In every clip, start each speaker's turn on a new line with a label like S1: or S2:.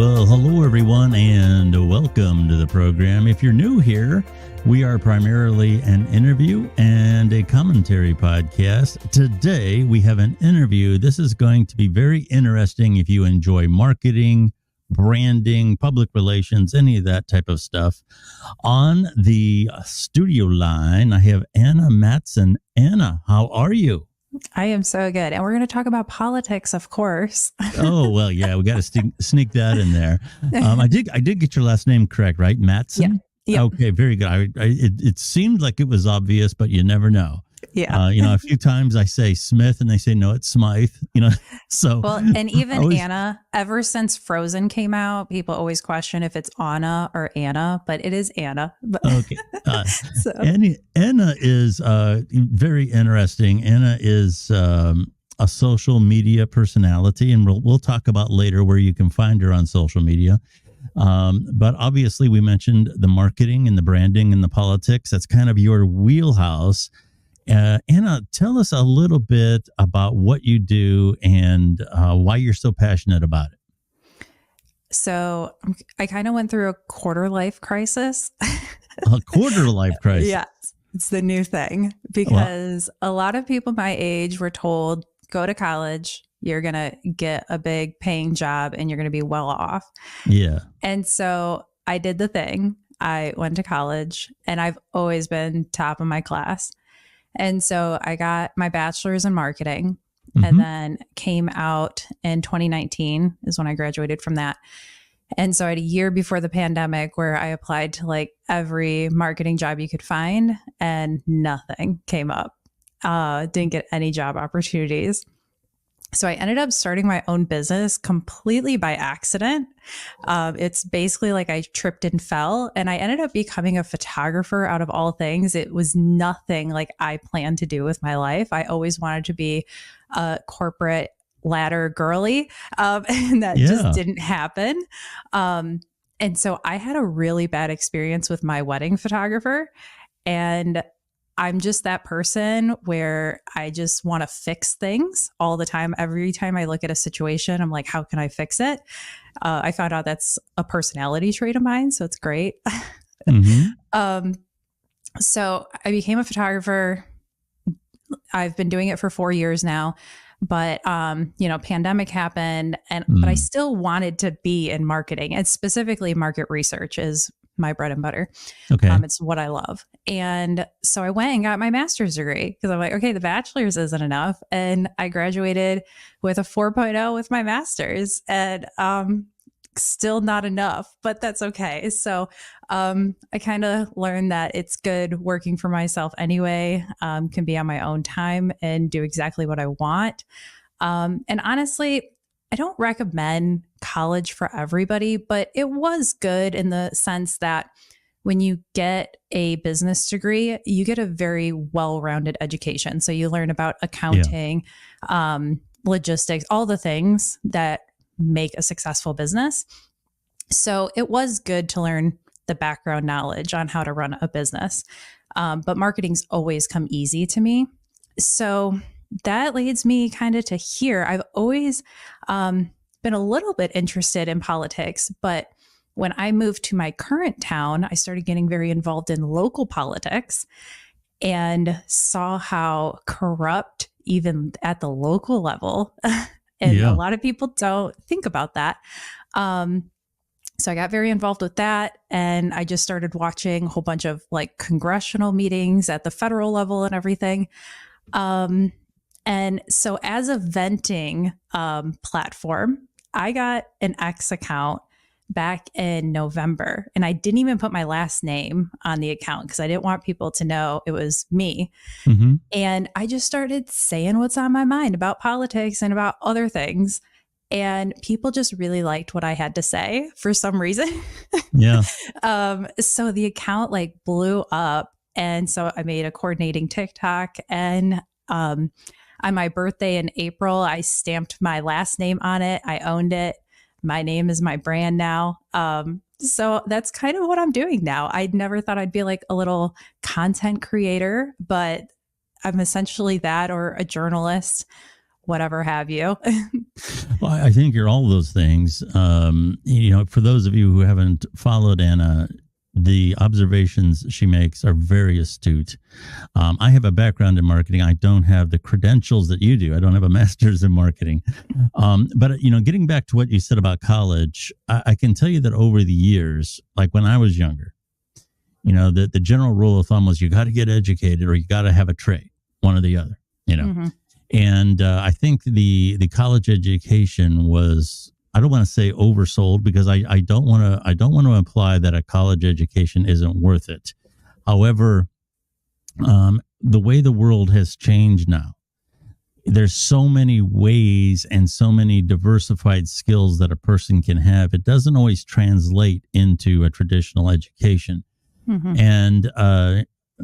S1: Well, hello everyone and welcome to the program. If you're new here, we are primarily an interview and a commentary podcast. Today we have an interview. This is going to be very interesting if you enjoy marketing, branding, public relations, any of that type of stuff. On the studio line, I have Anna Matson. Anna, how are you?
S2: I am so good. And we're going to talk about politics, of course.
S1: Oh, well, yeah, we got to sneak that in there. I did get your last name correct, right? Matson?
S2: Yeah.
S1: Okay, very good. It seemed like it was obvious, but you never know.
S2: Yeah.
S1: A few times I say Smith and they say, no, it's Smythe, so.
S2: Well, and even Anna, ever since Frozen came out, people always question if it's Anna or Anna, but it is Anna.
S1: Okay. Anna is very interesting. Anna is a social media personality, and we'll talk about later where you can find her on social media. But obviously we mentioned the marketing and the branding and the politics. That's kind of your wheelhouse. Anna, tell us a little bit about what you do and why you're so passionate about it.
S2: So I kind of went through a quarter life crisis.
S1: A quarter life crisis?
S2: Yes, it's the new thing because a lot of people my age were told, go to college, you're going to get a big paying job and you're going to be well off.
S1: Yeah.
S2: And so I did the thing. I went to college and I've always been top of my class. And so I got my bachelor's in marketing and then came out in 2019 is when I graduated from that. And so I had a year before the pandemic where I applied to like every marketing job you could find and nothing came up. Didn't get any job opportunities. So I ended up starting my own business completely by accident. It's basically like I tripped and fell, and I ended up becoming a photographer out of all things. It was nothing like I planned to do with my life. I always wanted to be a corporate ladder girly, and that just didn't happen. And so I had a really bad experience with my wedding photographer, and I'm just that person where I just want to fix things all the time. Every time I look at a situation, I'm like, how can I fix it? I found out that's a personality trait of mine. So it's great. So I became a photographer. I've been doing it for 4 years now, but, pandemic happened but I still wanted to be in marketing, and specifically market research is my bread and butter.
S1: Okay.
S2: It's what I love. And so I went and got my master's degree because I'm like, okay, the bachelor's isn't enough. And I graduated with a 4.0 with my master's, and still not enough, but that's okay. So I kind of learned that it's good working for myself anyway, can be on my own time and do exactly what I want. And honestly, I don't recommend college for everybody, but it was good in the sense that when you get a business degree, you get a very well-rounded education. So you learn about accounting, logistics, all the things that make a successful business. So it was good to learn the background knowledge on how to run a business. But marketing's always come easy to me. So that leads me kind of to here. I've always been a little bit interested in politics, but when I moved to my current town, I started getting very involved in local politics and saw how corrupt even at the local level. And a lot of people don't think about that. So I got very involved with that, and I just started watching a whole bunch of like congressional meetings at the federal level and everything. And so as a venting platform, I got an X account back in November, and I didn't even put my last name on the account because I didn't want people to know it was me. And I just started saying what's on my mind about politics and about other things. And people just really liked what I had to say for some reason. So the account like blew up. And so I made a coordinating TikTok, and on my birthday in April, I stamped my last name on it. I owned it. My name is my brand now. So that's kind of what I'm doing now. I never thought I'd be like a little content creator, but I'm essentially that, or a journalist, whatever have you.
S1: Well, I think you're all those things. For those of you who haven't followed Anna, the observations she makes are very astute. I have a background in marketing. I don't have the credentials that you do. I don't have a master's in marketing. But getting back to what you said about college, I can tell you that over the years, like when I was younger, the general rule of thumb was you got to get educated or you got to have a trade, one or the other, Mm-hmm. And I think the college education was, I don't want to say oversold, because I don't want to imply that a college education isn't worth it. However, the way the world has changed now, there's so many ways and so many diversified skills that a person can have. It doesn't always translate into a traditional education. Mm-hmm. And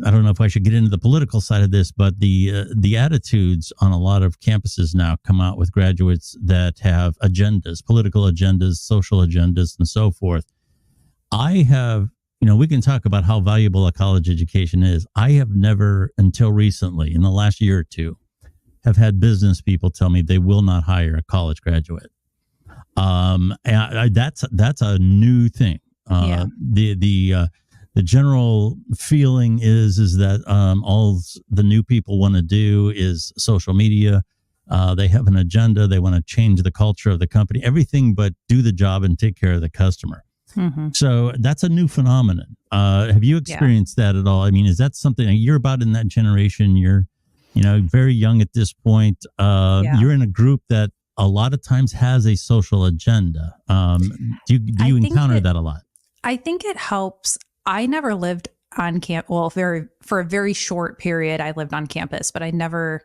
S1: I don't know if I should get into the political side of this, but the attitudes on a lot of campuses now come out with graduates that have agendas, political agendas, social agendas, and so forth. I have, we can talk about how valuable a college education is. I have never, until recently, in the last year or two, have had business people tell me they will not hire a college graduate. And that's a new thing. The general feeling is that all the new people want to do is social media. They have an agenda. They want to change the culture of the company, everything but do the job and take care of the customer. Mm-hmm. So that's a new phenomenon. Have you experienced that at all? I mean, is that something you're about in that generation? You're, very young at this point. You're in a group that a lot of times has a social agenda. Do you encounter that a lot?
S2: I think it helps. I never lived on campus. Well, for a very short period, I lived on campus, but I never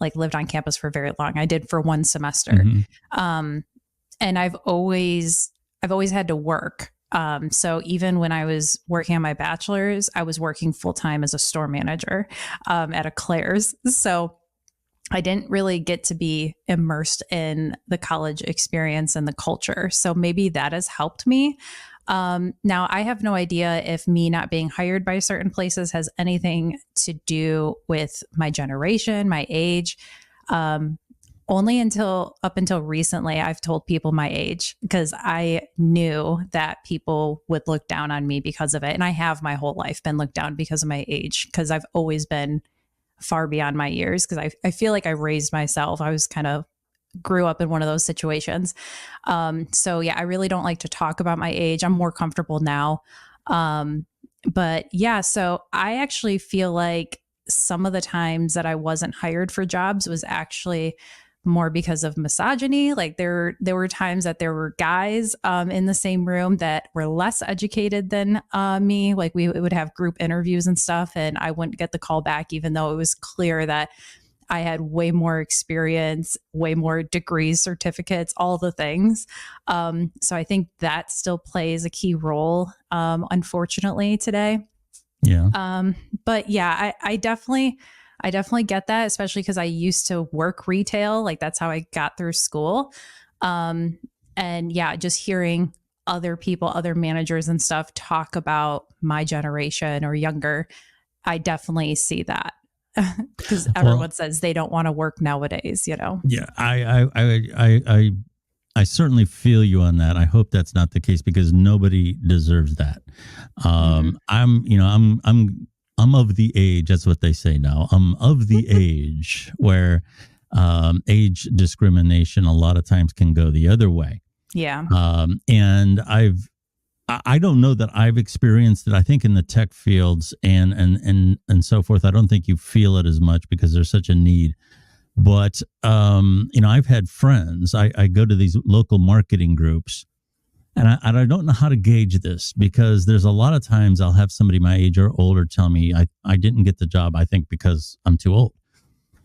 S2: lived on campus for very long. I did for one semester. Mm-hmm. And I've always had to work. So even when I was working on my bachelor's, I was working full time as a store manager at a Claire's. So I didn't really get to be immersed in the college experience and the culture. So maybe that has helped me. Now, I have no idea if me not being hired by certain places has anything to do with my generation, my age. Only up until recently, I've told people my age because I knew that people would look down on me because of it. And I have my whole life been looked down because of my age, because I've always been far beyond my years, because I feel like I raised myself. I was grew up in one of those situations. So yeah, I really don't like to talk about my age. I'm more comfortable now. But yeah, so I actually feel like some of the times that I wasn't hired for jobs was actually more because of misogyny. Like there were times that there were guys in the same room that were less educated than me. Like we would have group interviews and stuff, and I wouldn't get the call back, even though it was clear that I had way more experience, way more degrees, certificates, all the things. So I think that still plays a key role, unfortunately, today.
S1: Yeah.
S2: But yeah, I definitely get that, especially because I used to work retail. Like that's how I got through school. And yeah, just hearing other people, other managers and stuff talk about my generation or younger, I definitely see that. Because everyone says they don't want to work nowadays,
S1: Yeah, I certainly feel you on that. I hope that's not the case, because nobody deserves that. I'm of the age. That's what they say now. I'm of the age where age discrimination a lot of times can go the other way.
S2: Yeah.
S1: And I don't know that I've experienced it. I think in the tech fields and so forth, I don't think you feel it as much because there's such a need. But, I've had friends, I go to these local marketing groups, and I don't know how to gauge this, because there's a lot of times I'll have somebody my age or older tell me I didn't get the job, I think, because I'm too old.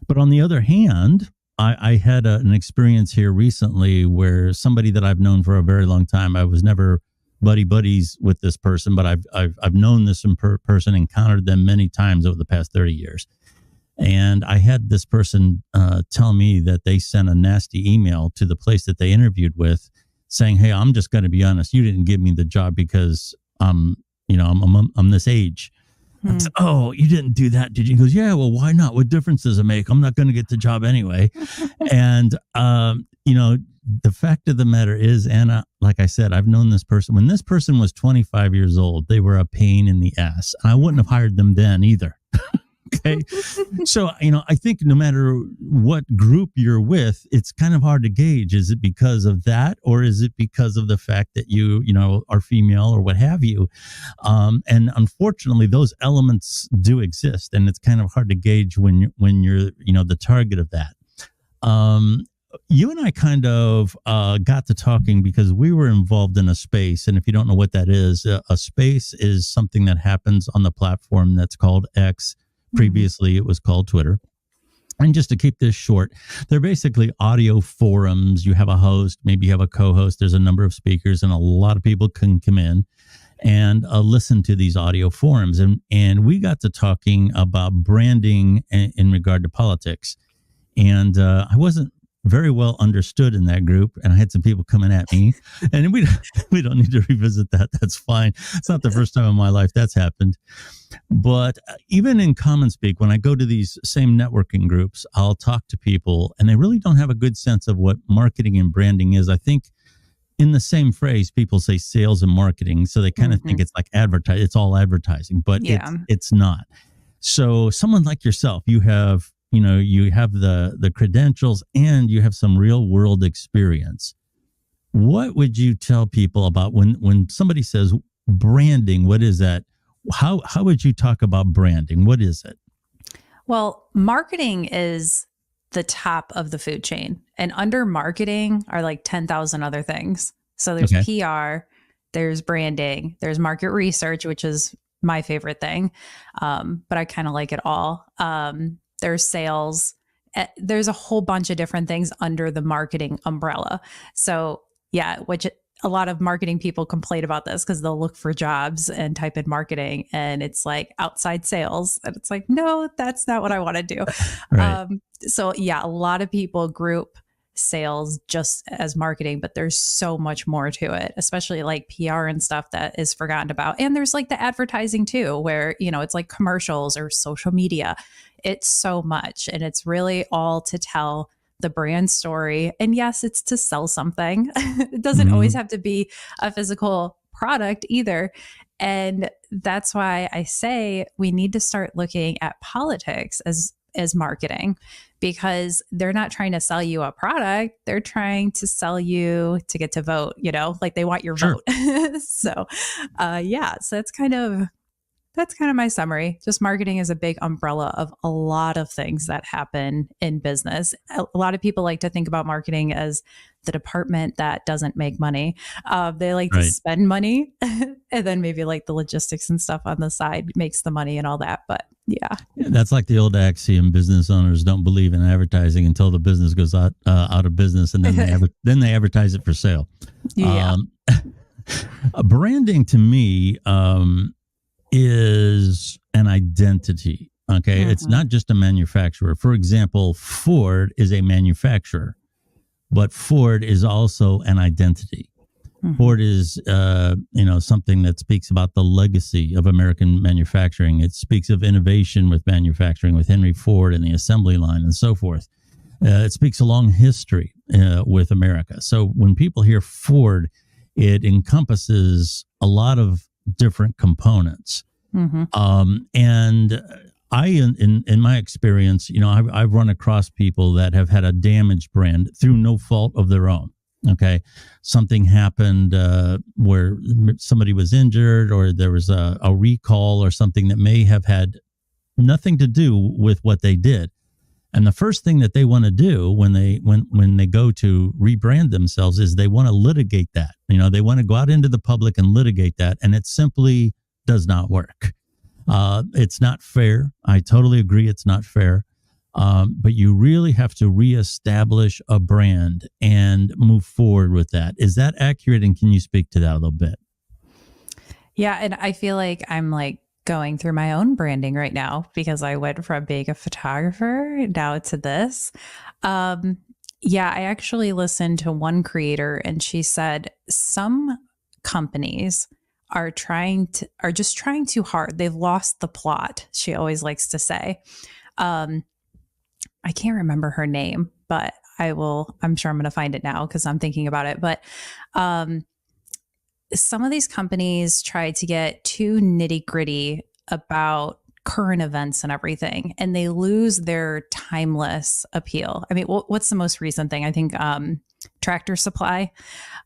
S1: But on the other hand, I had an experience here recently where somebody that I've known for a very long time, I was never buddies with this person, but I've known this person, encountered them many times over the past 30 years. And I had this person tell me that they sent a nasty email to the place that they interviewed with saying, "Hey, I'm just going to be honest. You didn't give me the job because I'm this age." I said, oh, you didn't do that, did you? He goes, yeah, well, why not? What difference does it make? I'm not going to get the job anyway. And, the fact of the matter is, Anna, like I said, I've known this person. When this person was 25 years old, they were a pain in the ass. I wouldn't have hired them then either. Okay. So, I think no matter what group you're with, it's kind of hard to gauge. Is it because of that, or is it because of the fact that you are female or what have you? And unfortunately, those elements do exist, and it's kind of hard to gauge when you're the target of that. You and I kind of got to talking because we were involved in a space. And if you don't know what that is, a space is something that happens on the platform that's called X. Previously, it was called Twitter. And just to keep this short, they're basically audio forums. You have a host, maybe you have a co-host. There's a number of speakers, and a lot of people can come in and listen to these audio forums. And we got to talking about branding in regard to politics. And I wasn't very well understood in that group, and I had some people coming at me, and we don't need to revisit that. That's fine. It's not the first time in my life that's happened. But even in common speak, when I go to these same networking groups, I'll talk to people, and they really don't have a good sense of what marketing and branding is. I think in the same phrase, people say sales and marketing, so they kind of think it's like advertise. It's all advertising, but it's not. So someone like yourself, you have the credentials, and you have some real world experience. What would you tell people about when somebody says branding? What is that? How would you talk about branding? What is it?
S2: Well, marketing is the top of the food chain, and under marketing are like 10,000 other things. So there's PR, there's branding, there's market research, which is my favorite thing. But I kind of like it all. There's sales. There's a whole bunch of different things under the marketing umbrella. So yeah, which a lot of marketing people complain about this because they'll look for jobs and type in marketing, and it's like outside sales. And it's like, no, that's not what I want to do. Right. So yeah, a lot of people group sales just as marketing, but there's so much more to it, especially like PR and stuff that is forgotten about. And there's like the advertising too, where, it's like commercials or social media. It's so much, and it's really all to tell the brand story. And yes, it's to sell something. It doesn't always have to be a physical product either. And that's why I say we need to start looking at politics as marketing, because they're not trying to sell you a product. They're trying to sell you to get to vote, like they want your vote. So, so that's kind of my summary. Just marketing is a big umbrella of a lot of things that happen in business. A lot of people like to think about marketing as the department that doesn't make money. They like to spend money, and then maybe like the logistics and stuff on the side makes the money and all that. But yeah,
S1: that's like the old axiom: business owners don't believe in advertising until the business goes out of business, and then they advertise it for sale.
S2: Yeah.
S1: Branding to me is an identity. Okay. It's not just a manufacturer. For example, Ford is a manufacturer, but Ford is also an identity. Ford is, something that speaks about the legacy of American manufacturing. It speaks of innovation with manufacturing, with Henry Ford and the assembly line and so forth. It speaks a long history with America. So when people hear Ford, it encompasses a lot of different components. And I, in my experience, I've run across people that have had a damaged brand through no fault of their own. Okay. Something happened where somebody was injured, or there was a recall or something that may have had nothing to do with what they did. And the first thing that they want to do when they go to rebrand themselves is they want to litigate that. They want to go out into the public and litigate that. And it simply does not work. It's not fair. I totally agree. It's not fair. But you really have to reestablish a brand and move forward with that. Is that accurate? And can you speak to that a little bit?
S2: Yeah. And I feel like I'm like going through my own branding right now, because I went from being a photographer now to this. I actually listened to one creator, and she said some companies are just trying too hard. They've lost the plot, she always likes to say. I can't remember her name, but I'm sure I'm going to find it now because I'm thinking about it. But some of these companies try to get too nitty gritty about current events and everything, and they lose their timeless appeal. I mean, what's the most recent thing? I think Tractor Supply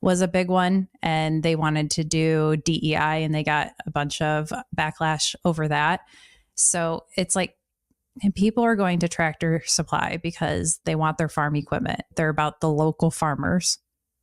S2: was a big one, and they wanted to do DEI, and they got a bunch of backlash over that. So it's like, and people are going to Tractor Supply because they want their farm equipment. They're about the local farmers.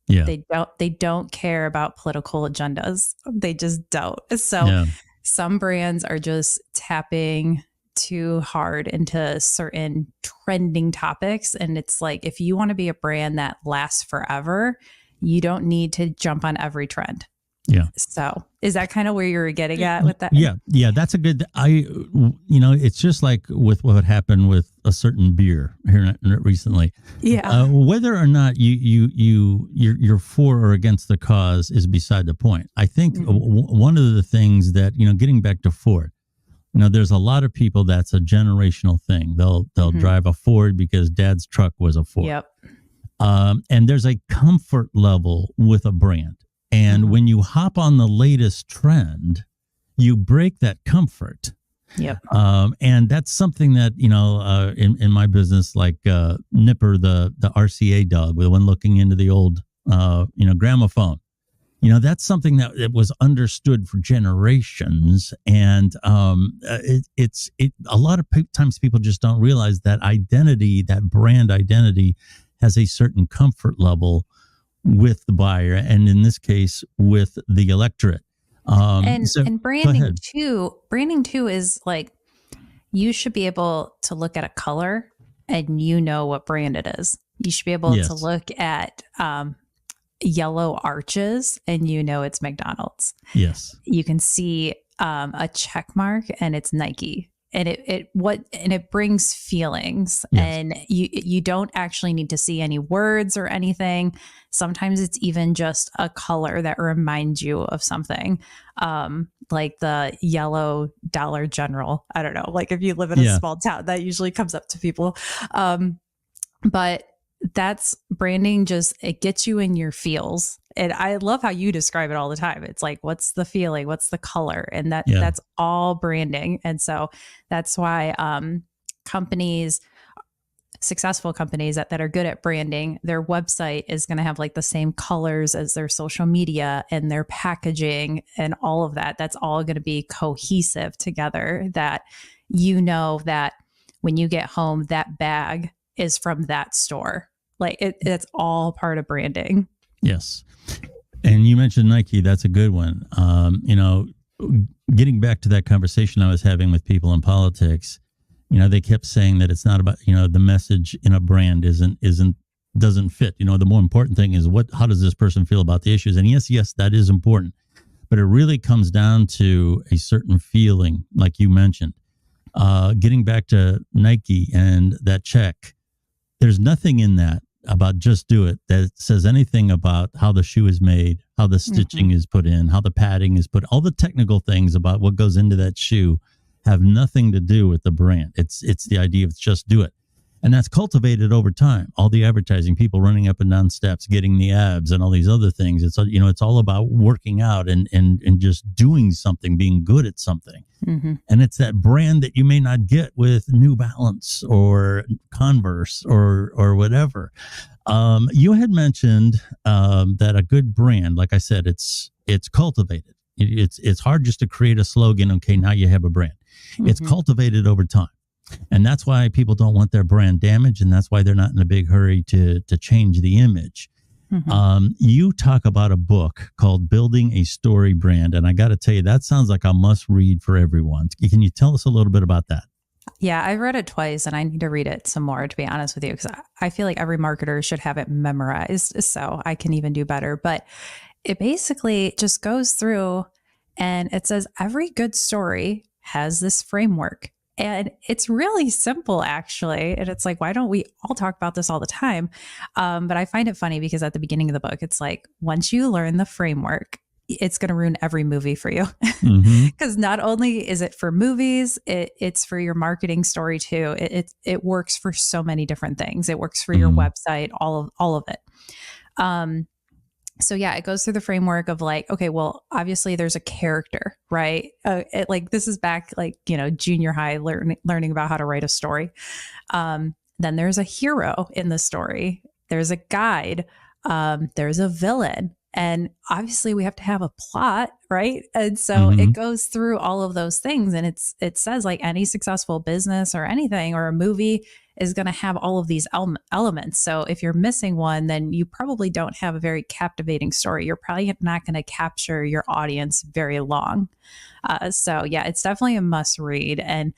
S1: Yeah.
S2: They don't care about political agendas. They just don't. So some brands are just tapping too hard into certain trending topics. And it's like, if you want to be a brand that lasts forever, you don't need to jump on every trend.
S1: Yeah.
S2: So is that kind of where you're getting at with that?
S1: Yeah. That's a good, it's just like with what happened with a certain beer here recently.
S2: Yeah.
S1: Whether or not you're for or against the cause is beside the point. I think one of the things that, getting back to Ford, there's a lot of people that's a generational thing. They'll drive a Ford because dad's truck was a Ford.
S2: Yep.
S1: And there's a comfort level with a brand. And when you hop on the latest trend, you break that comfort.
S2: Yep.
S1: And that's something that, in my business, like Nipper, the RCA dog, the one looking into the old, gramophone, that's something that it was understood for generations. And it's a lot of times people just don't realize that identity, that brand identity has a certain comfort level with the buyer, and in this case with the electorate.
S2: And branding too is like, you should be able to look at a color and what brand it is. You should be able to look at yellow arches and it's McDonald's.
S1: Yes.
S2: You can see a check mark and it's Nike. And it brings feelings. Yes. And you don't actually need to see any words or anything. Sometimes it's even just a color that reminds you of something, like the yellow Dollar General. I don't know, like if you live in a small town, that usually comes up to people. But that's branding, just it gets you in your feels. And I love how you describe it all the time. It's like, what's the feeling? What's the color? And that's all branding. And so that's why successful companies that are good at branding, their website is going to have like the same colors as their social media and their packaging and all of that. That's all going to be cohesive together, that that when you get home, that bag is from that store. Like it's all part of branding.
S1: Yes. And you mentioned Nike. That's a good one. Getting back to that conversation I was having with people in politics, they kept saying that it's not about, the message in a brand doesn't fit. The more important thing is how does this person feel about the issues? And yes, that is important, but it really comes down to a certain feeling, like you mentioned. Getting back to Nike and that check, there's nothing in that about Just Do It that says anything about how the shoe is made, how the stitching is put in, how the padding is put, all the technical things about what goes into that shoe have nothing to do with the brand. It's the idea of just do it. And that's cultivated over time. All the advertising, people running up and down steps, getting the abs and all these other things. It's, it's all about working out and just doing something, being good at something. Mm-hmm. And it's that brand that you may not get with New Balance or Converse or whatever. You had mentioned that a good brand, like I said, it's cultivated. It's hard just to create a slogan. Okay, now you have a brand. Mm-hmm. It's cultivated over time. And that's why people don't want their brand damaged, and that's why they're not in a big hurry to change the image. Mm-hmm. You talk about a book called Building a Story Brand, and I got to tell you, that sounds like a must-read for everyone. Can you tell us a little bit about that?
S2: Yeah, I've read it twice, and I need to read it some more, to be honest with you, because I feel like every marketer should have it memorized, so I can even do better. But it basically just goes through, and it says every good story has this framework. And it's really simple, actually. And it's like, why don't we all talk about this all the time? But I find it funny because at the beginning of the book, it's like, once you learn the framework, it's going to ruin every movie for you.
S1: Mm-hmm.
S2: Because not only is it for movies, it's for your marketing story too. It works for so many different things. It works for your website, all of it. So yeah, it goes through the framework of like, okay, well, obviously there's a character, right? Like this is back like, junior high learning about how to write a story. Then there's a hero in the story. There's a guide. There's a villain. And obviously we have to have a plot, right? And so it goes through all of those things. And it says like any successful business or anything or a movie is going to have all of these elements. So if you're missing one, then you probably don't have a very captivating story. You're probably not going to capture your audience very long. So yeah, it's definitely a must read. And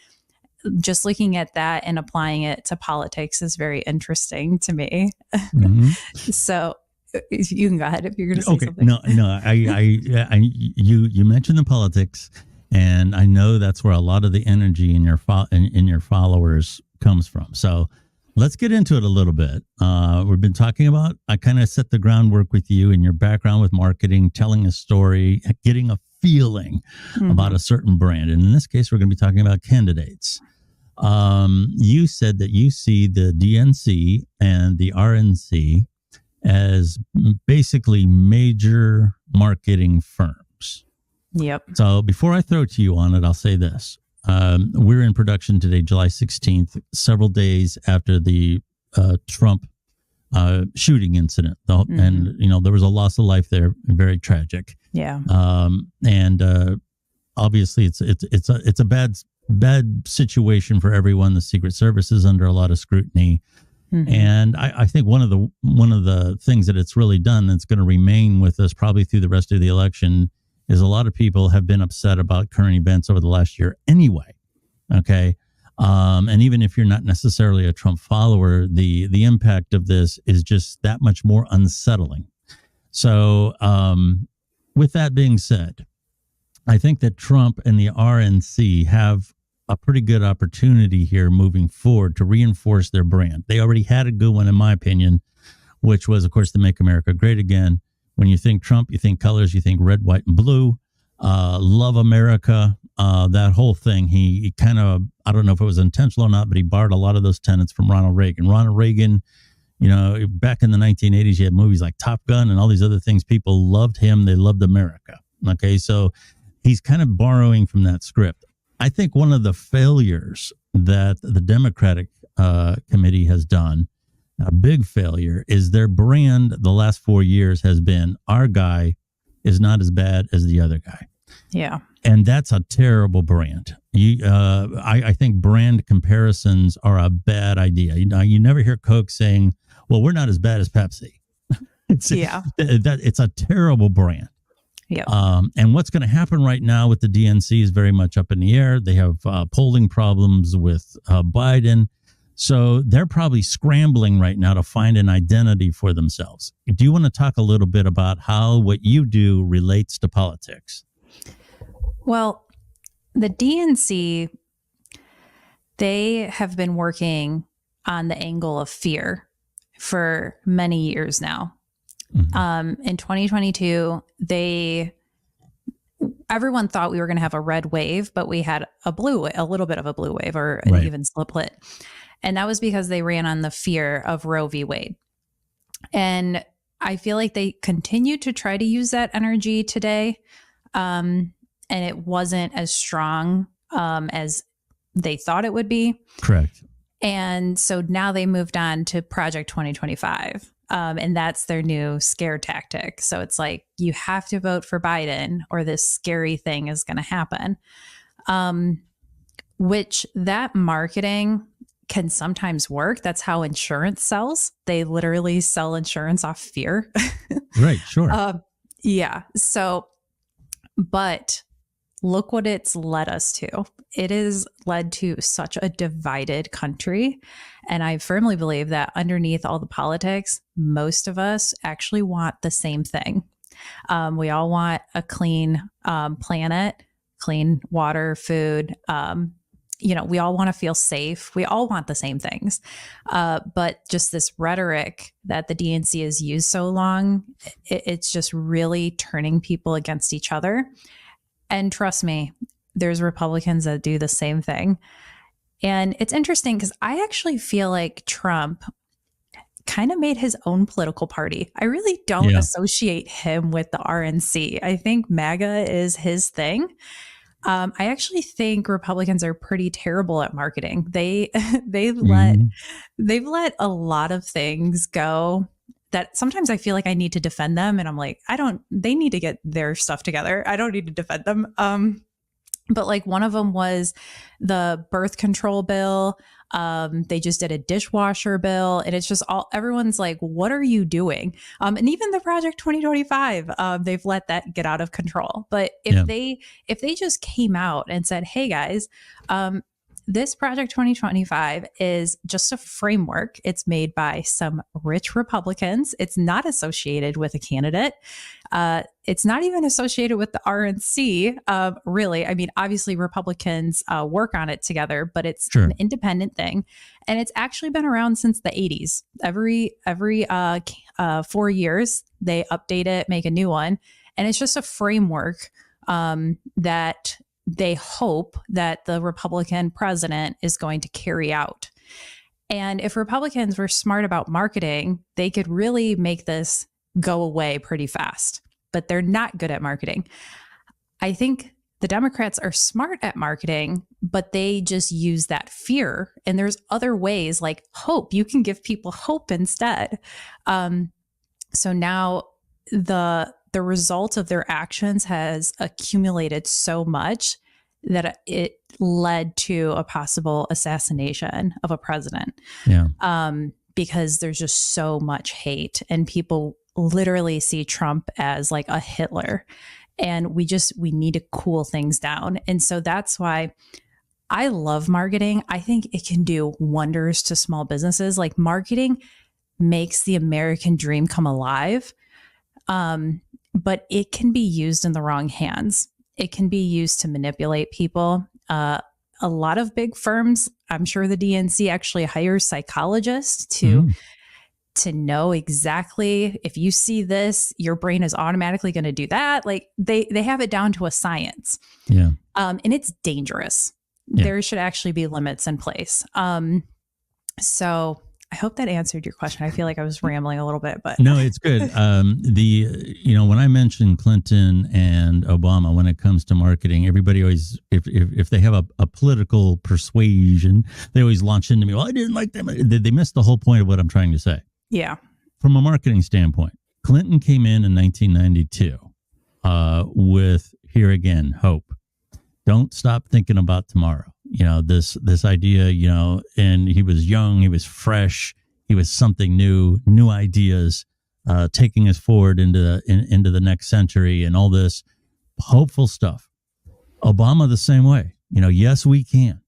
S2: just looking at that and applying it to politics is very interesting to me. So you can go ahead if you're going to say something.
S1: No, you mentioned the politics, and I know that's where a lot of the energy in your followers comes from. So let's get into it a little bit. We've been talking about, I kind of set the groundwork with you and your background with marketing, telling a story, getting a feeling about a certain brand. And in this case, we're going to be talking about candidates. You said that you see the DNC and the RNC as basically major marketing firms.
S2: Yep.
S1: So before I throw to you on it, I'll say this. We're in production today, July 16th, several days after the Trump shooting incident. And, there was a loss of life there, very tragic.
S2: Yeah.
S1: And obviously it's a bad situation for everyone. The Secret Service is under a lot of scrutiny. And I think one of the things that it's really done that's going to remain with us probably through the rest of the election is a lot of people have been upset about current events over the last year anyway. Okay. And even if you're not necessarily a Trump follower, the impact of this is just that much more unsettling. So with that being said, I think that Trump and the RNC have a pretty good opportunity here moving forward to reinforce their brand. They already had a good one, in my opinion, which was, of course, to make America great again. When you think Trump, you think colors, you think red, white, and blue, love America, that whole thing. He kind of, I don't know if it was intentional or not, but he borrowed a lot of those tenets from Ronald Reagan. Ronald Reagan, back in the 1980s, you had movies like Top Gun and all these other things. People loved him. They loved America. Okay, so he's kind of borrowing from that script. I think one of the failures that the Democratic committee has done, a big failure, is their brand the last 4 years has been, our guy is not as bad as the other guy.
S2: Yeah.
S1: And that's a terrible brand. I think brand comparisons are a bad idea. You never hear Coke saying, well, we're not as bad as Pepsi. It's a terrible brand.
S2: Yeah.
S1: And what's going to happen right now with the DNC is very much up in the air. They have polling problems with Biden. So they're probably scrambling right now to find an identity for themselves. Do you want to talk a little bit about how what you do relates to politics?
S2: Well, the DNC, they have been working on the angle of fear for many years now. In 2022, everyone thought we were going to have a red wave, but we had a little bit of a blue wave, or an even split. And that was because they ran on the fear of Roe v. Wade. And I feel like they continue to try to use that energy today. And it wasn't as strong as they thought it would be.
S1: Correct.
S2: And so now they moved on to Project 2025. And that's their new scare tactic. So it's like, you have to vote for Biden or this scary thing is going to happen. Which that marketing can sometimes work. That's how insurance sells. They literally sell insurance off fear.
S1: Right. Sure.
S2: Yeah. So, but look what it's led us to. It has led to such a divided country. And I firmly believe that underneath all the politics, most of us actually want the same thing. We all want a clean planet, clean water, food, we all want to feel safe. We all want the same things. But just this rhetoric that the DNC has used so long, it's just really turning people against each other. And trust me, there's Republicans that do the same thing. And it's interesting because I actually feel like Trump kind of made his own political party. I really don't associate him with the RNC. I think MAGA is his thing. I actually think Republicans are pretty terrible at marketing. They've let a lot of things go that sometimes I feel like I need to defend them. And I'm like, they need to get their stuff together. I don't need to defend them. But like one of them was the birth control bill. They just did a dishwasher bill, and it's just everyone's like, what are you doing? And even the Project 2025, they've let that get out of control. But if they just came out and said, hey guys, this Project 2025 is just a framework. It's made by some rich Republicans. It's not associated with a candidate. It's not even associated with the RNC, really. I mean, obviously Republicans work on it together, but it's an independent thing. And it's actually been around since the 80s. Every 4 years, they update it, make a new one. And it's just a framework that they hope that the Republican president is going to carry out. And if Republicans were smart about marketing, they could really make this go away pretty fast. But they're not good at marketing. I think the Democrats are smart at marketing, but they just use that fear. And there's other ways like hope. You can give people hope instead. So now the result of their actions has accumulated so much that it led to a possible assassination of a president. Because there's just so much hate, and people literally see Trump as like a Hitler, and we need to cool things down. And so that's why I love marketing. I think it can do wonders to small businesses. Like marketing makes the American dream come alive. But it can be used in the wrong hands. It can be used to manipulate people. A lot of big firms, I'm sure the DNC actually hires psychologists to know exactly if you see this, your brain is automatically going to do that. Like they have it down to a science. And it's dangerous. There should actually be limits in place. So I hope that answered your question. I feel like I was rambling a little bit, but
S1: no, it's good. When I mentioned Clinton and Obama, when it comes to marketing, everybody always, if they have a political persuasion, they always launch into me. Well, I didn't like them. They missed the whole point of what I'm trying to say.
S2: Yeah.
S1: From a marketing standpoint, Clinton came in 1992 with, here again, hope. Don't stop thinking about tomorrow. This idea, and he was young, he was fresh, he was something new ideas, taking us forward into the next century and all this hopeful stuff. Obama, the same way, yes, we can.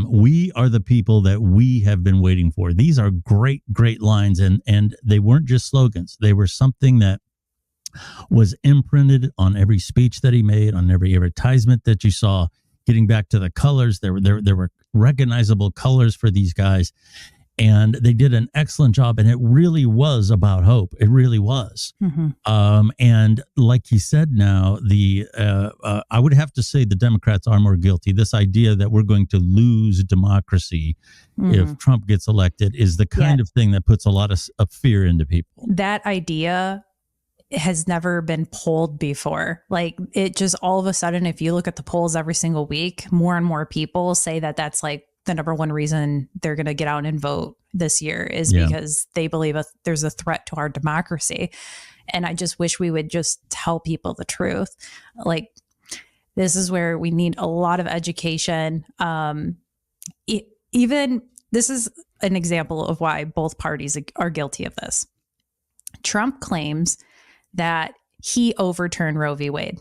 S1: We are the people that we have been waiting for. These are great, great lines. And they weren't just slogans. They were something that was imprinted on every speech that he made, on every advertisement that you saw. Getting back to the colors, there were recognizable colors for these guys, and they did an excellent job. And it really was about hope. It really was. And like you said, now I would have to say the Democrats are more guilty. This idea that we're going to lose democracy if Trump gets elected is the kind of thing that puts a lot of fear into people.
S2: That idea has never been polled before. Like it just all of a sudden, if you look at the polls every single week, more and more people say that that's like the number one reason they're going to get out and vote this year is because they believe there's a threat to our democracy. And I just wish we would just tell people the truth. Like this is where we need a lot of education. Even this is an example of why both parties are guilty of this. Trump claims that he overturned Roe v. Wade.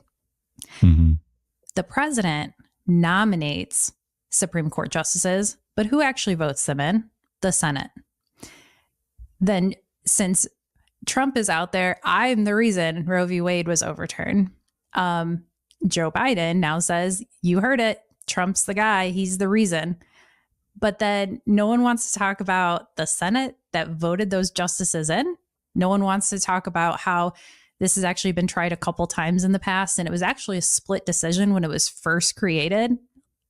S2: The president nominates Supreme Court justices, but who actually votes them in? The Senate. Then since Trump is out there, I'm the reason Roe v. Wade was overturned. Joe Biden now says, you heard it. Trump's the guy. He's the reason. But then no one wants to talk about the Senate that voted those justices in. No one wants to talk about how this has actually been tried a couple times in the past. And it was actually a split decision when it was first created.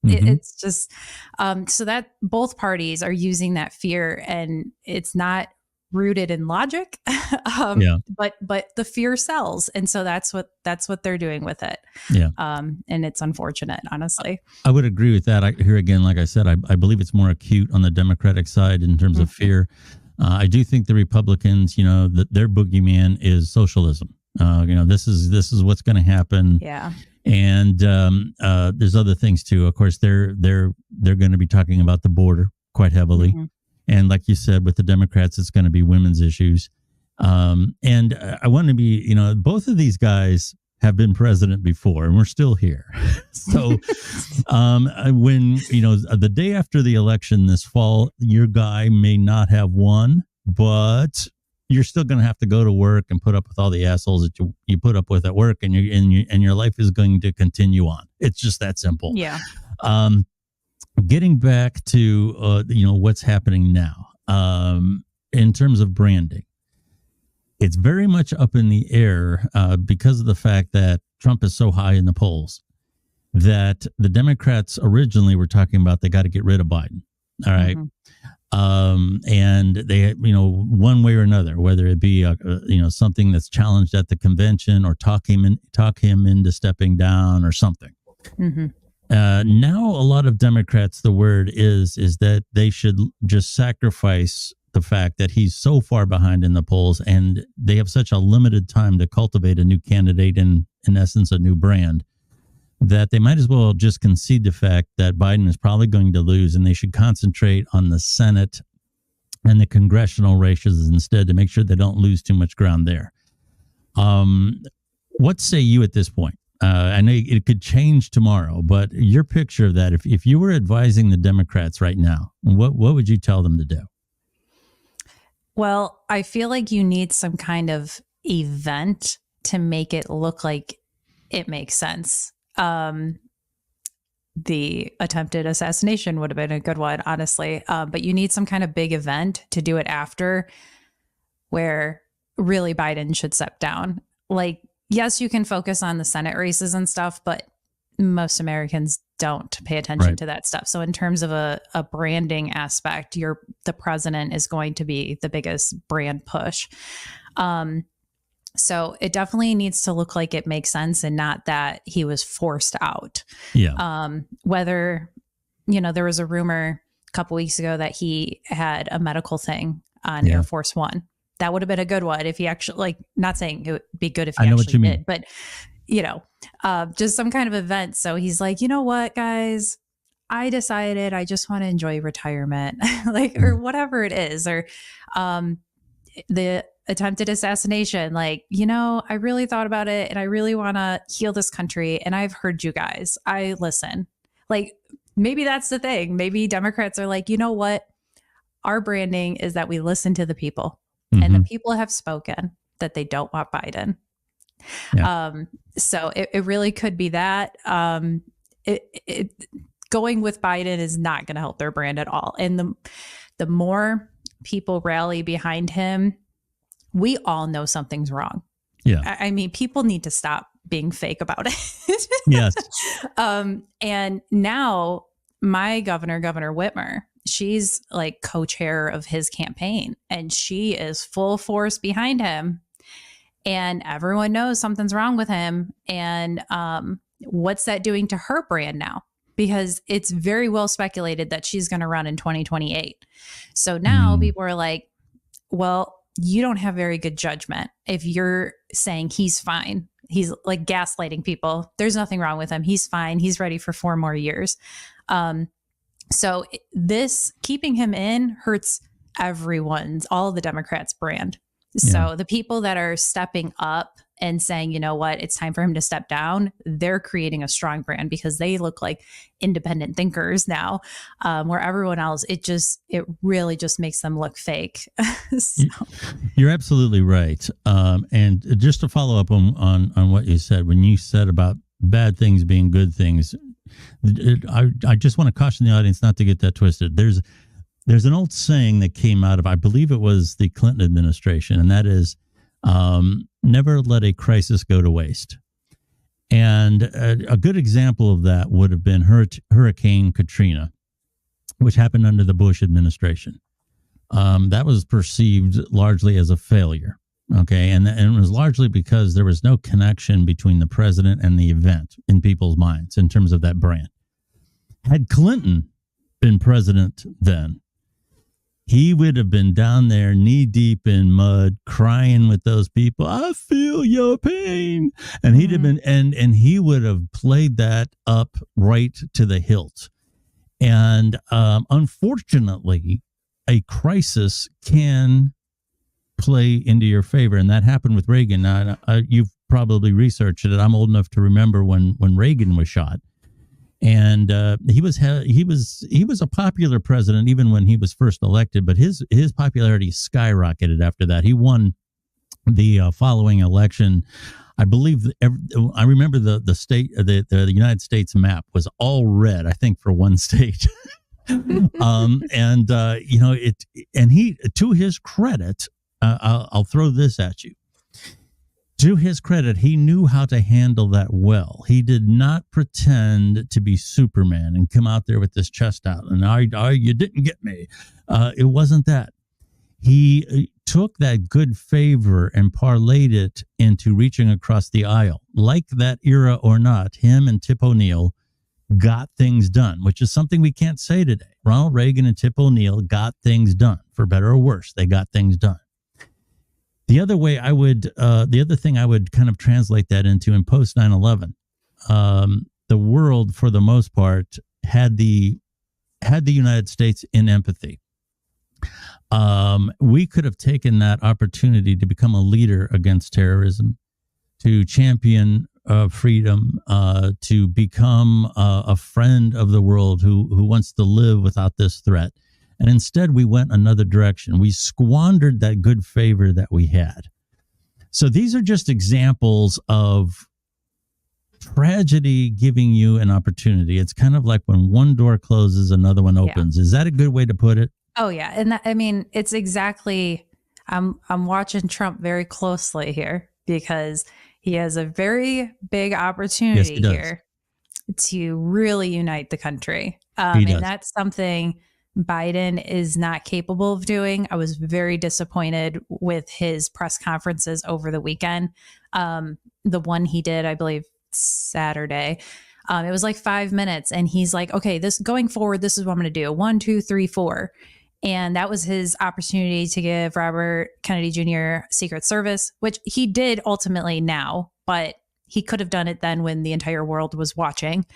S2: It's just so that both parties are using that fear, and it's not rooted in logic. But the fear sells. And so that's what they're doing with it.
S1: Yeah.
S2: And it's unfortunate, honestly.
S1: I would agree with that. Here again, like I said, I believe it's more acute on the Democratic side in terms of fear. I do think the Republicans, that their boogeyman is socialism. This is what's going to happen.
S2: Yeah.
S1: And there's other things too. Of course, they're going to be talking about the border quite heavily. And like you said, with the Democrats, it's going to be women's issues. And I want to be, both of these guys have been president before, and we're still here. So when, the day after the election this fall, your guy may not have won, but you're still going to have to go to work and put up with all the assholes that you put up with at work, and your life is going to continue on. It's just that simple.
S2: Yeah.
S1: Getting back to what's happening now in terms of branding, it's very much up in the air because of the fact that Trump is so high in the polls that the Democrats originally were talking about they got to get rid of Biden. All right. And they, one way or another, whether it be, something that's challenged at the convention or talk him into stepping down or something. Now, a lot of Democrats, the word is that they should just sacrifice the fact that he's so far behind in the polls, and they have such a limited time to cultivate a new candidate and, in essence, a new brand, that they might as well just concede the fact that Biden is probably going to lose, and they should concentrate on the Senate and the congressional races instead to make sure they don't lose too much ground there. What say you at this point? I know it could change tomorrow, but your picture of that, if you were advising the Democrats right now, what would you tell them to do?
S2: Well, I feel like you need some kind of event to make it look like it makes sense. The attempted assassination would have been a good one, honestly. But you need some kind of big event to do it after, where really Biden should step down. Like, yes, you can focus on the Senate races and stuff, but most Americans don't pay attention to that stuff. So in terms of a branding aspect, the president is going to be the biggest brand push. So it definitely needs to look like it makes sense and not that he was forced out.
S1: Yeah.
S2: Whether, there was a rumor a couple weeks ago that he had a medical thing on Air Force One. That would have been a good one if he actually, not saying it would be good if he actually did, but just some kind of event. So he's like, you know what, guys, I decided I just want to enjoy retirement, or whatever it is, or the attempted assassination. I really thought about it, and I really want to heal this country. And I've heard you guys. I listen. Maybe that's the thing. Maybe Democrats are like, you know what? Our branding is that we listen to the people, and the people have spoken that they don't want Biden. Yeah. So it really could be that. Going with Biden is not going to help their brand at all. And the more people rally behind him, we all know something's wrong.
S1: Yeah.
S2: I mean, people need to stop being fake about it.
S1: Yes.
S2: And now my Governor Whitmer, she's co-chair of his campaign, and she is full force behind him. And everyone knows something's wrong with him. And what's that doing to her brand now? Because it's very well speculated that she's going to run in 2028. So now people are like, well, you don't have very good judgment if you're saying he's fine. He's gaslighting people. There's nothing wrong with him. He's fine. He's ready for 4 more years. So this keeping him in hurts all the Democrats' brand. So the people that are stepping up and saying, you know what, it's time for him to step down, they're creating a strong brand because they look like independent thinkers now, where everyone else, it really just makes them look fake. So.
S1: You're absolutely right. And just to follow up on what you said, when you said about bad things being good things, I just want to caution the audience not to get that twisted. There's an old saying that came out of, I believe it was the Clinton administration, and that is, never let a crisis go to waste. And a good example of that would have been Hurricane Katrina, which happened under the Bush administration. That was perceived largely as a failure. Okay. And it was largely because there was no connection between the president and the event in people's minds in terms of that brand. Had Clinton been president then, he would have been down there knee deep in mud, crying with those people. I feel your pain. And he'd have been, and he would have played that up right to the hilt. And unfortunately, a crisis can play into your favor. And that happened with Reagan. Now, you've probably researched it. I'm old enough to remember when Reagan was shot. And he was a popular president even when he was first elected, but his popularity skyrocketed after that. He won the following election. I believe I remember the state, the United States map was all red, I think, for one state. And he, to his credit, I'll throw this at you. To his credit, he knew how to handle that well. He did not pretend to be Superman and come out there with this chest out and you didn't get me. It wasn't that. He took that good favor and parlayed it into reaching across the aisle. Like that era or not, him and Tip O'Neill got things done, which is something we can't say today. Ronald Reagan and Tip O'Neill got things done, for better or worse. They got things done. The other way the other thing I would kind of translate that into in post 9/11, the world for the most part had the United States in empathy. We could have taken that opportunity to become a leader against terrorism, to champion freedom, to become a friend of the world who wants to live without this threat. And instead, we went another direction. We squandered that good favor that we had. So these are just examples of tragedy giving you an opportunity. It's kind of like when one door closes, another one opens. Yeah. Is that a good way to put it?
S2: Oh, yeah. And it's exactly, I'm watching Trump very closely here because he has a very big opportunity here to really unite the country. And that's something Biden is not capable of doing. I was very disappointed with his press conferences over the weekend. The one he did, I believe, Saturday. It was like 5 minutes. And he's like, okay, this going forward, this is what I'm going to do. 1, 2, 3, 4. And that was his opportunity to give Robert Kennedy Jr. Secret Service, which he did ultimately now, but he could have done it then when the entire world was watching.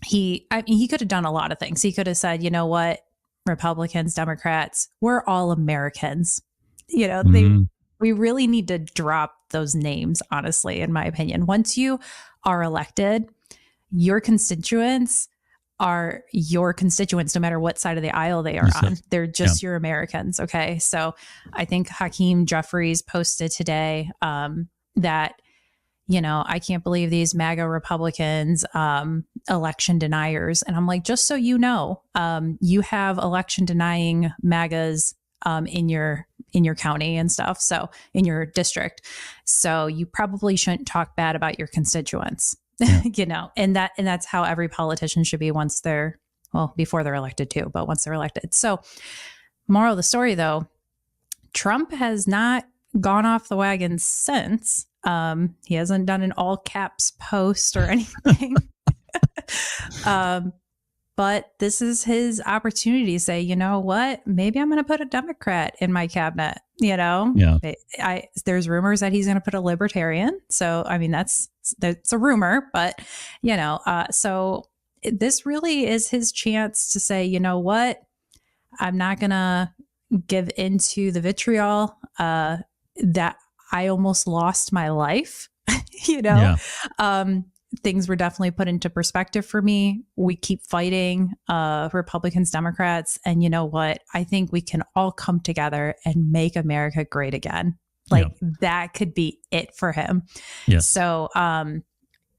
S2: He could have done a lot of things. He could have said, you know what, Republicans, Democrats, we're all Americans. You know, we really need to drop those names, honestly, in my opinion. Once you are elected, your constituents are your constituents, no matter what side of the aisle they are on. They're just your Americans. Okay. So I think Hakeem Jeffries posted today that, you know, I can't believe these MAGA Republicans, election deniers. And I'm like, just so you know, you have election denying MAGAs in your county and stuff. So in your district. So you probably shouldn't talk bad about your constituents. Yeah. You know, and that's how every politician should be before they're elected too, but once they're elected. So moral of the story, though, Trump has not gone off the wagon since. He hasn't done an all caps post or anything. But this is his opportunity to say, you know what, maybe I'm going to put a Democrat in my cabinet. You know, there's rumors that he's going to put a libertarian. So, I mean, that's a rumor, but, you know, so this really is his chance to say, you know what, I'm not going to give into the vitriol that I almost lost my life. You know, things were definitely put into perspective for me. We keep fighting, Republicans, Democrats. And you know what? I think we can all come together and make America great again. Like that could be it for him. Yeah. So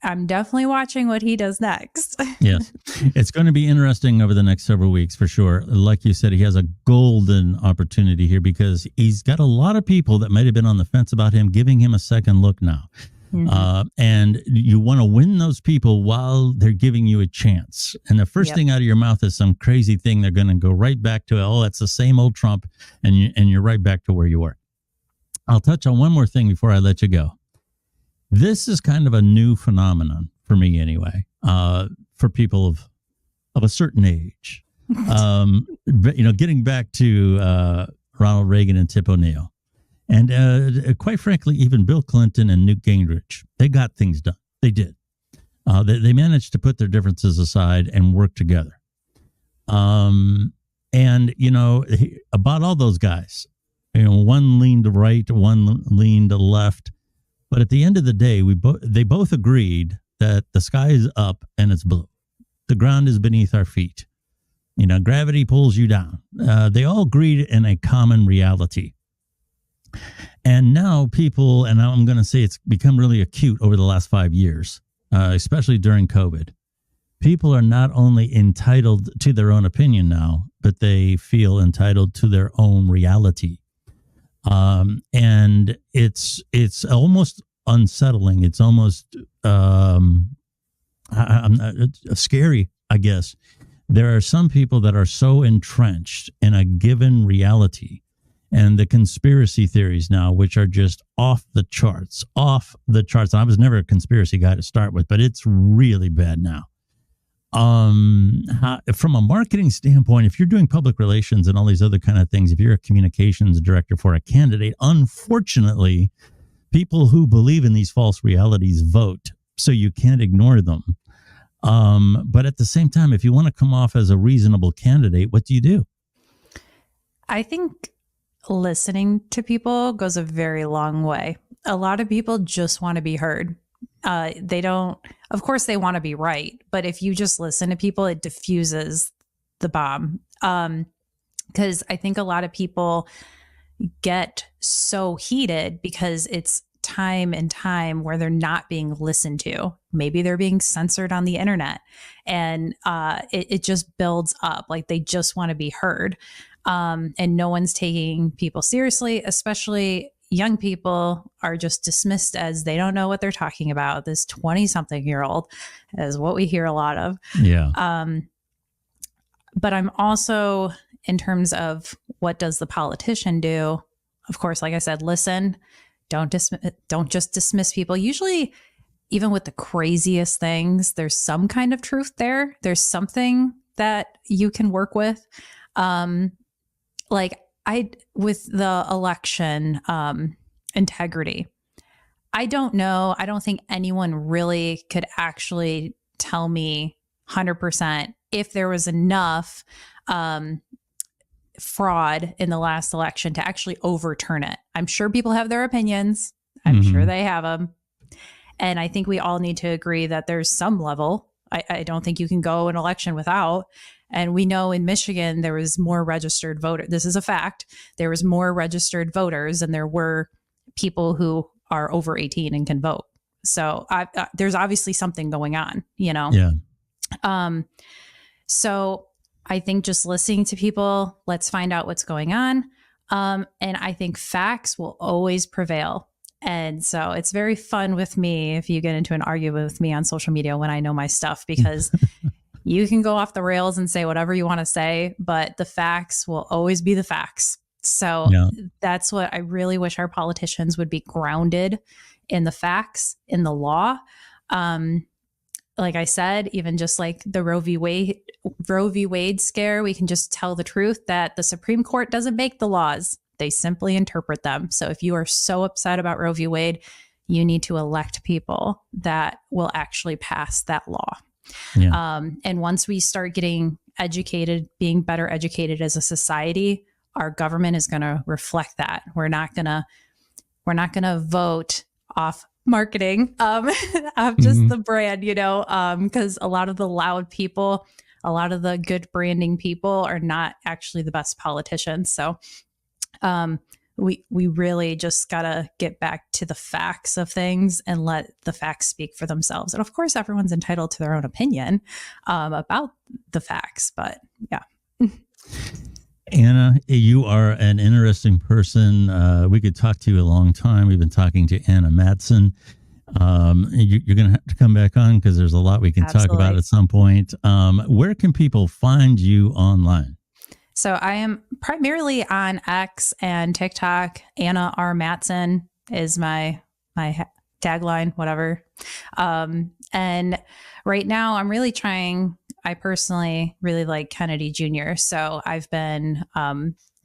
S2: I'm definitely watching what he does next.
S1: Yes. It's going to be interesting over the next several weeks for sure. Like you said, he has a golden opportunity here because he's got a lot of people that might have been on the fence about him giving him a second look now. And you want to win those people while they're giving you a chance. And the first thing out of your mouth is some crazy thing. They're going to go right back to, oh, it's the same old Trump. And you're right back to where you were. I'll touch on one more thing before I let you go. This is kind of a new phenomenon for me anyway, for people of a certain age. But, getting back to Ronald Reagan and Tip O'Neill. And quite frankly, even Bill Clinton and Newt Gingrich, they got things done. They did. They managed to put their differences aside and work together. And, about all those guys, one leaned right, one leaned left. But at the end of the day, they both agreed that the sky is up and it's blue. The ground is beneath our feet. Gravity pulls you down. They all agreed in a common reality. And now people, and I'm going to say it's become really acute over the last 5 years, especially during COVID. People are not only entitled to their own opinion now, but they feel entitled to their own reality. And it's almost unsettling. It's almost scary, I guess. There are some people that are so entrenched in a given reality and the conspiracy theories now, which are just off the charts. I was never a conspiracy guy to start with, but it's really bad now. From a marketing standpoint, if you're doing public relations and all these other kind of things, if you're a communications director for a candidate, unfortunately, people who believe in these false realities vote, so you can't ignore them. But at the same time, if you want to come off as a reasonable candidate, what do?
S2: I think listening to people goes a very long way. A lot of people just want to be heard. They don't, of course they want to be right, but if you just listen to people, it diffuses the bomb. Because I think a lot of people get so heated because it's time and time where they're not being listened to. Maybe they're being censored on the internet, and it just builds up. Like they just want to be heard. And no one's taking people seriously, especially young people are just dismissed as they don't know what they're talking about. This 20-something-year-old is what we hear a lot of.
S1: Yeah.
S2: But I'm also, in terms of what does the politician do? Of course, like I said, listen, don't just dismiss people. Usually, even with the craziest things, there's some kind of truth there. There's something that you can work with. With the election integrity, I don't know. I don't think anyone really could actually tell me 100% if there was enough fraud in the last election to actually overturn it. I'm sure people have their opinions. I'm sure they have them. And I think we all need to agree that there's some level. I don't think you can go an election without. And we know in Michigan, there was more registered voters. This is a fact. There was more registered voters than there were people who are over 18 and can vote. So there's obviously something going on,
S1: Yeah.
S2: So I think just listening to people, let's find out what's going on. And I think facts will always prevail. And so it's very fun with me if you get into an argument with me on social media when I know my stuff, because you can go off the rails and say whatever you want to say, but the facts will always be the facts. So that's what I really wish our politicians would be grounded in, the facts, in the law. Like I said, even just like the Roe v. Wade scare, we can just tell the truth that the Supreme Court doesn't make the laws. They simply interpret them. So if you are so upset about Roe v. Wade, you need to elect people that will actually pass that law. Yeah. And once we start getting educated, being better educated as a society, our government is going to reflect that. We're not going to vote off marketing of just the brand, because a lot of the loud people, a lot of the good branding people are not actually the best politicians. So we really just got to get back to the facts of things and let the facts speak for themselves. And of course, everyone's entitled to their own opinion about the facts, but yeah.
S1: Anna, you are an interesting person. We could talk to you a long time. We've been talking to Anna Matson. You're going to have to come back on because there's a lot we can talk about at some point. Where can people find you online?
S2: So I am primarily on X and TikTok. Anna R. Matson is my tagline, whatever. And right now I'm really trying, I personally really like Kennedy Jr. So I've been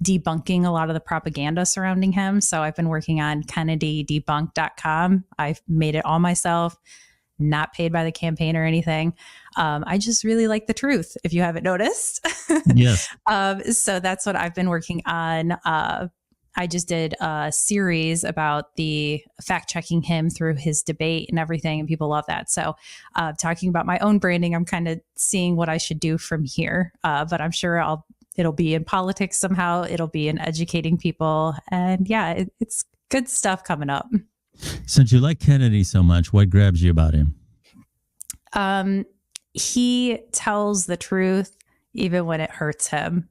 S2: debunking a lot of the propaganda surrounding him. So I've been working on KennedyDebunked.com. I've made it all myself, not paid by the campaign or anything. I just really like the truth, if you haven't noticed.
S1: Yes.
S2: So that's what I've been working on. I just did a series about the fact checking him through his debate and everything, and people love that. So talking about my own branding, I'm kind of seeing what I should do from here. But I'm sure it'll be in politics somehow. It'll be in educating people. And yeah, it's good stuff coming up.
S1: Since you like Kennedy so much, what grabs you about him?
S2: He tells the truth even when it hurts him.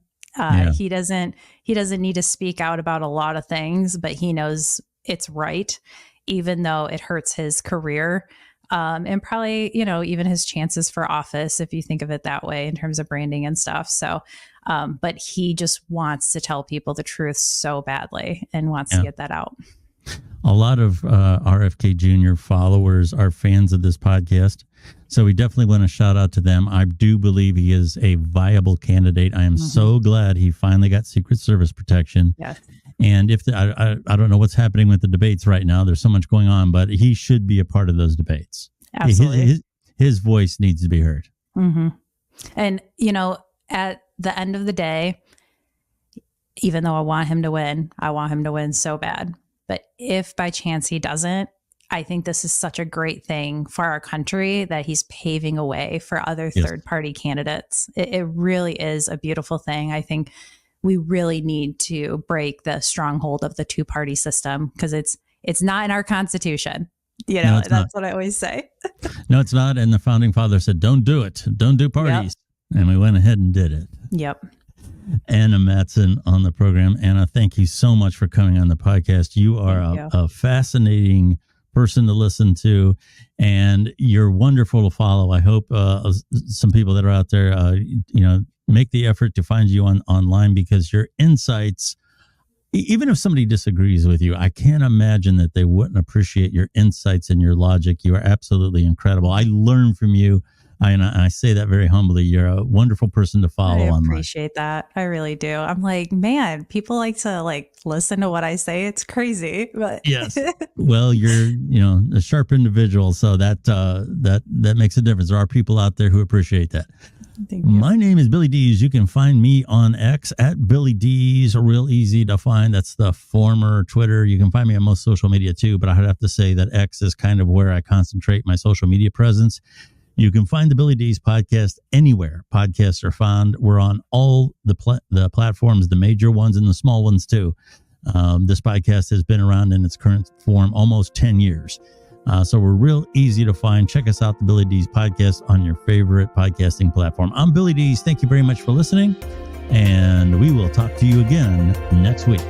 S2: He doesn't need to speak out about a lot of things, but he knows it's right, even though it hurts his career. And probably, even his chances for office, if you think of it that way in terms of branding and stuff. So, but he just wants to tell people the truth so badly and wants to get that out.
S1: A lot of RFK Jr. followers are fans of this podcast. So we definitely want to shout out to them. I do believe he is a viable candidate. I am so glad he finally got Secret Service protection.
S2: Yes.
S1: And I don't know what's happening with the debates right now. There's so much going on, but he should be a part of those debates. His voice needs to be heard.
S2: Mm-hmm. And, at the end of the day, even though I want him to win so bad. But if by chance he doesn't, I think this is such a great thing for our country that he's paving a way for other third-party candidates. It really is a beautiful thing. I think we really need to break the stronghold of the two-party system because it's not in our Constitution. No, that's what I always say.
S1: No, it's not. And the founding father said, don't do it. Don't do parties. Yep. And we went ahead and did it.
S2: Yep.
S1: Anna Matson on the program. Anna, thank you so much for coming on the podcast. You are a fascinating person to listen to, and you're wonderful to follow. I hope some people that are out there, make the effort to find you online because your insights, even if somebody disagrees with you, I can't imagine that they wouldn't appreciate your insights and your logic. You are absolutely incredible. I learn from you. I say that very humbly. You're a wonderful person to follow online.
S2: I appreciate that. I really do. I'm like, man, people like to listen to what I say. It's crazy. But
S1: yes. Well, you're, a sharp individual. So that makes a difference. There are people out there who appreciate that.
S2: Thank you.
S1: My name is Billy Dees. You can find me on X at Billy Dees. Real easy to find. That's the former Twitter. You can find me on most social media too, but I have to say that X is kind of where I concentrate my social media presence. You can find the Billy Dees podcast anywhere podcasts are found. We're on all the platforms, the major ones and the small ones too. This podcast has been around in its current form almost 10 years. So we're real easy to find. Check us out, the Billy Dees podcast on your favorite podcasting platform. I'm Billy Dees. Thank you very much for listening. And we will talk to you again next week.